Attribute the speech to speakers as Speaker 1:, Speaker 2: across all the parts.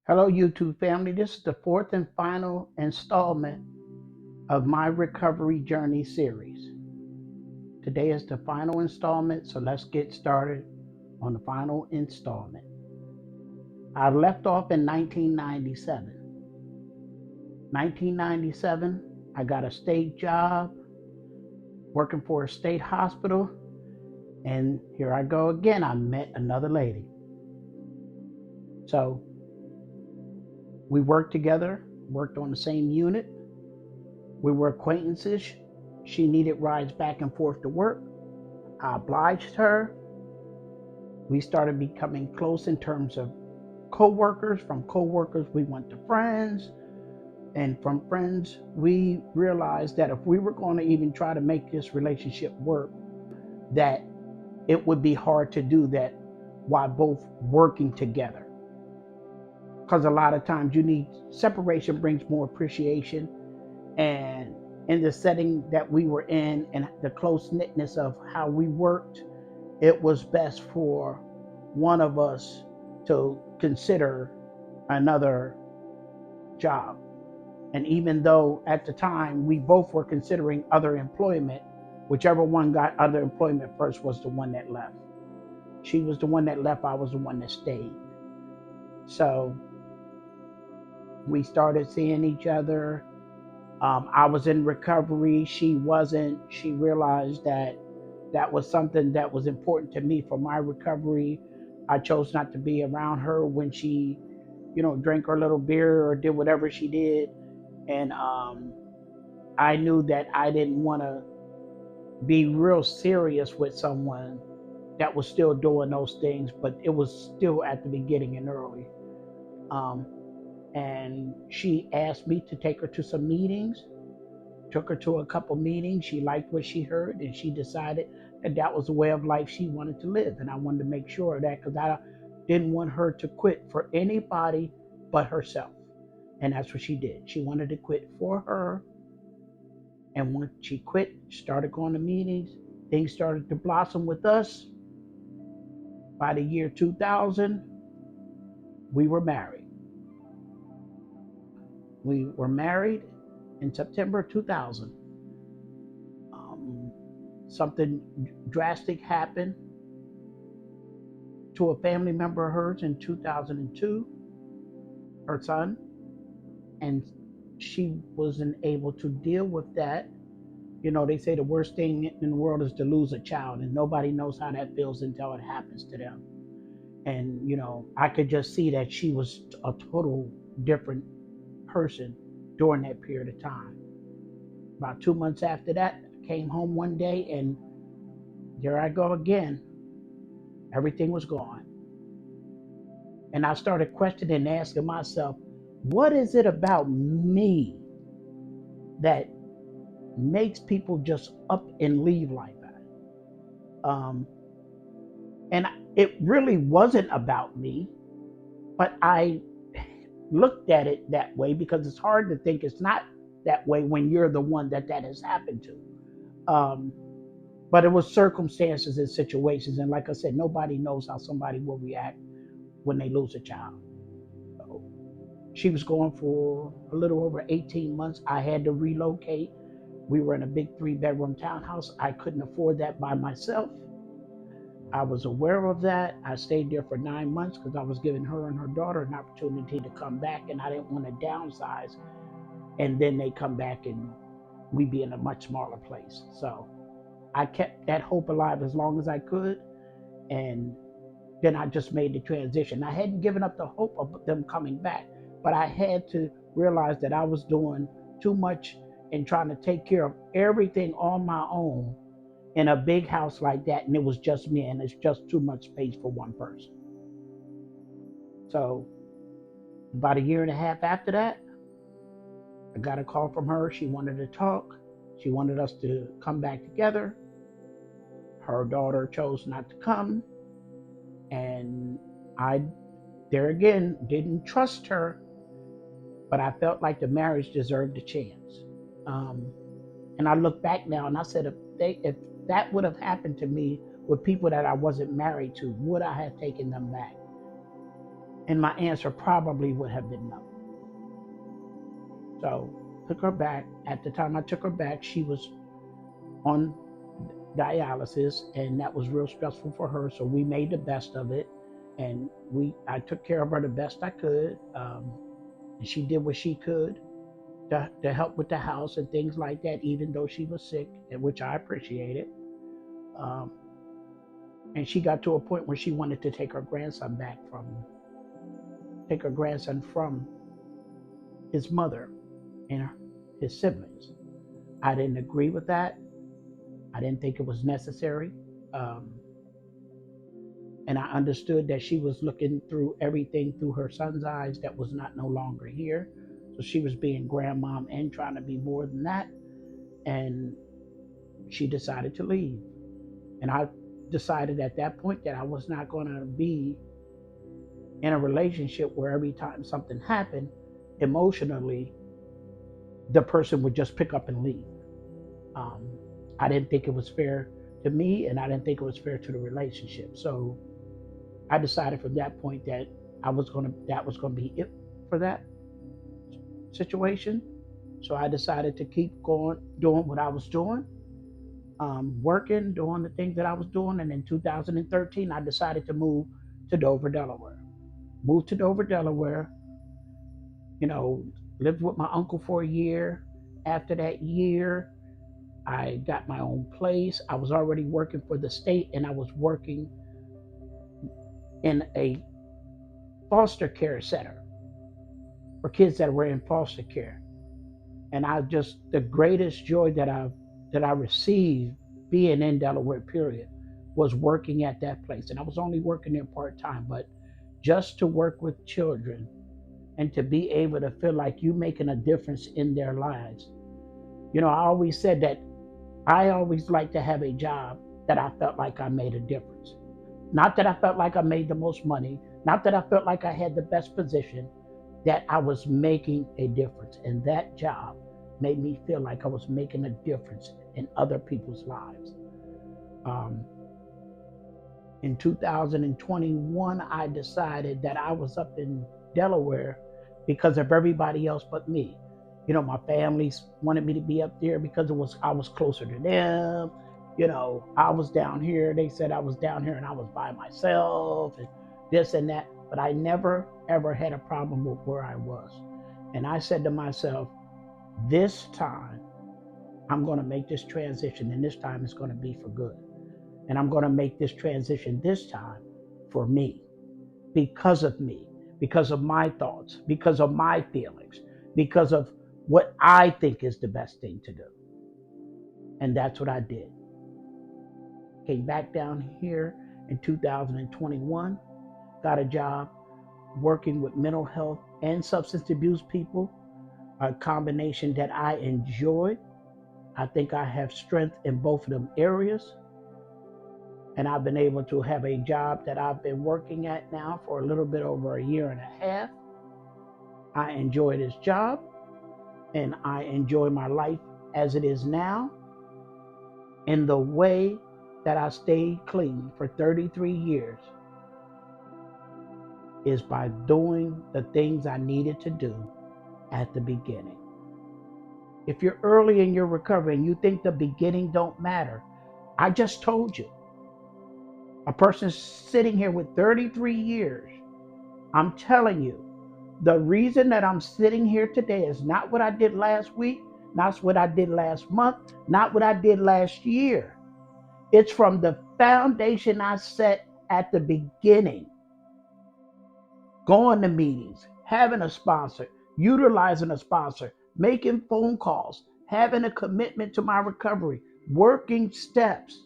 Speaker 1: Hello, YouTube family. This is the fourth and final installment of my recovery journey series. Today is the final installment, so let's get started on the final installment. I left off in 1997. 1997, I got a state job working for a state hospital, and here I go again. I met another lady. So we worked together, worked on the same unit. We were acquaintances. She needed rides back and forth to work. I obliged her. We started becoming close in terms of co-workers. From co-workers, we went to friends. And from friends, we realized that if we were going to even try to make this relationship work, that it would be hard to do that while both working together. Because a lot of times separation brings more appreciation. And in the setting that we were in and the close knitness of how we worked, it was best for one of us to consider another job. And even though at the time we both were considering other employment, whichever one got other employment first was the one that left. She was the one that left, I was the one that stayed. So we started seeing each other. I was in recovery, she wasn't. She realized that that was something that was important to me for my recovery. I chose not to be around her when she, drank her little beer or did whatever she did. And I knew that I didn't want to be real serious with someone that was still doing those things, but it was still at the beginning and early. Um, and she asked me to take her to some meetings. Took her to a couple meetings. She liked what she heard, and she decided that that was the way of life she wanted to live. And I wanted to make sure of that because I didn't want her to quit for anybody but herself. And that's what she did. She wanted to quit for her. And when she quit, started going to meetings, things started to blossom with us. By the year 2000, we were married. We were married in September 2000. Something drastic happened to a family member of hers in 2002, her son, and she wasn't able to deal with that. They say the worst thing in the world is to lose a child, and nobody knows how that feels until it happens to them. And, I could just see that she was a total different person during that period of time. About 2 months after that, I came home one day and there I go again. Everything was gone. And I started questioning and asking myself, what is it about me that makes people just up and leave like that? And it really wasn't about me, but I looked at it that way because it's hard to think it's not that way when you're the one that has happened to. But it was circumstances and situations. And like I said, nobody knows how somebody will react when they lose a child. So she was going for a little over 18 months. I had to relocate. We were in a big 3-bedroom townhouse. I couldn't afford that by myself. I was aware of that. I stayed there for 9 months because I was giving her and her daughter an opportunity to come back, and I didn't want to downsize. And then they come back and we be in a much smaller place. So I kept that hope alive as long as I could. And then I just made the transition. I hadn't given up the hope of them coming back, but I had to realize that I was doing too much and trying to take care of everything on my own in a big house like that. And it was just me, and it's just too much space for one person. So about a year and a half after that, I got a call from her. She wanted to talk. She wanted us to come back together. Her daughter chose not to come. And I, there again, didn't trust her, but I felt like the marriage deserved a chance. Um, and I look back now and I said, if that would have happened to me with people that I wasn't married to, would I have taken them back? And my answer probably would have been no. So took her back. At the time I took her back, she was on dialysis, and that was real stressful for her. So we made the best of it, and I took care of her the best I could, and she did what she could to help with the house and things like that, even though she was sick, and which I appreciated. Um, and she got to a point where she wanted to take her grandson from his mother and his siblings. I didn't agree with that. I didn't think it was necessary. Um, and I understood that she was looking through everything through her son's eyes that was not no longer here. So she was being grandmom and trying to be more than that. And she decided to leave. And I decided at that point that I was not going to be in a relationship where every time something happened emotionally, the person would just pick up and leave. Um, I didn't think it was fair to me, and I didn't think it was fair to the relationship. So I decided from that point that that was gonna be it for that situation. So I decided to keep going, doing what I was doing, working, doing the things that I was doing. And in 2013, I decided to move to Dover, Delaware. Moved to Dover, Delaware. You know, lived with my uncle for a year. After that year, I got my own place. I was already working for the state, and I was working in a foster care center for kids that were in foster care. And I just the greatest joy that I received being in Delaware, period, was working at that place. And I was only working there part time, but just to work with children and to be able to feel like you making a difference in their lives. You know, I always said that I always like to have a job that I felt like I made a difference. Not that I felt like I made the most money, not that I felt like I had the best position, that I was making a difference. And that job made me feel like I was making a difference in other people's lives. Um, in 2021, I decided that I was up in Delaware because of everybody else but me. You know, my families wanted me to be up there because I was closer to them. You know, I was down here. They said I was down here and I was by myself and this and that. But I never ever had a problem with where I was. And I said to myself, this time I'm going to make this transition, and this time it's going to be for good. And I'm going to make this transition this time for me, because of my thoughts, because of my feelings, because of what I think is the best thing to do. And that's what I did. Came back down here in 2021, got a job working with mental health and substance abuse people, a combination that I enjoyed. I think I have strength in both of them areas. And I've been able to have a job that I've been working at now for a little bit over a year and a half. I enjoy this job, and I enjoy my life as it is now. And the way that I stayed clean for 33 years is by doing the things I needed to do at the beginning. If you're early in your recovery and you think the beginning don't matter, I just told you. A person sitting here with 33 years, I'm telling you, the reason that I'm sitting here today is not what I did last week, not what I did last month, not what I did last year. It's from the foundation I set at the beginning. Going to meetings, having a sponsor, utilizing a sponsor, making phone calls, having a commitment to my recovery, working steps,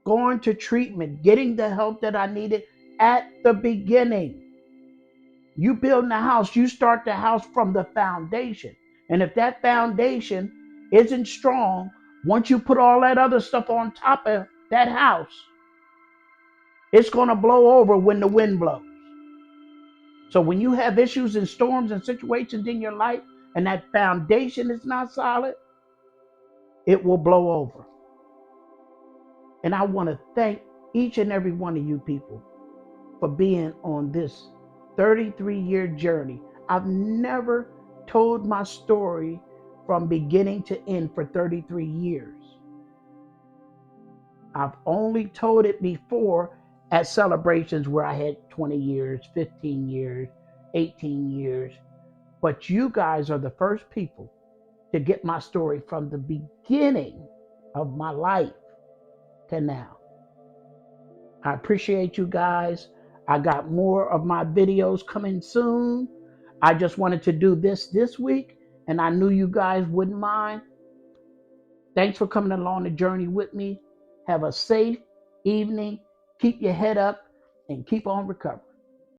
Speaker 1: going to treatment, getting the help that I needed at the beginning. You building a house, you start the house from the foundation. And if that foundation isn't strong, once you put all that other stuff on top of that house, it's going to blow over when the wind blows. So when you have issues and storms and situations in your life and that foundation is not solid, it will blow over. And I want to thank each and every one of you people for being on this 33-year journey. I've never told my story from beginning to end for 33 years. I've only told it before at celebrations where I had 20 years, 15 years, 18 years. But you guys are the first people to get my story from the beginning of my life to now. I appreciate you guys. I got more of my videos coming soon. I just wanted to do this week, and I knew you guys wouldn't mind. Thanks for coming along the journey with me. Have a safe evening. Keep your head up and keep on recovering.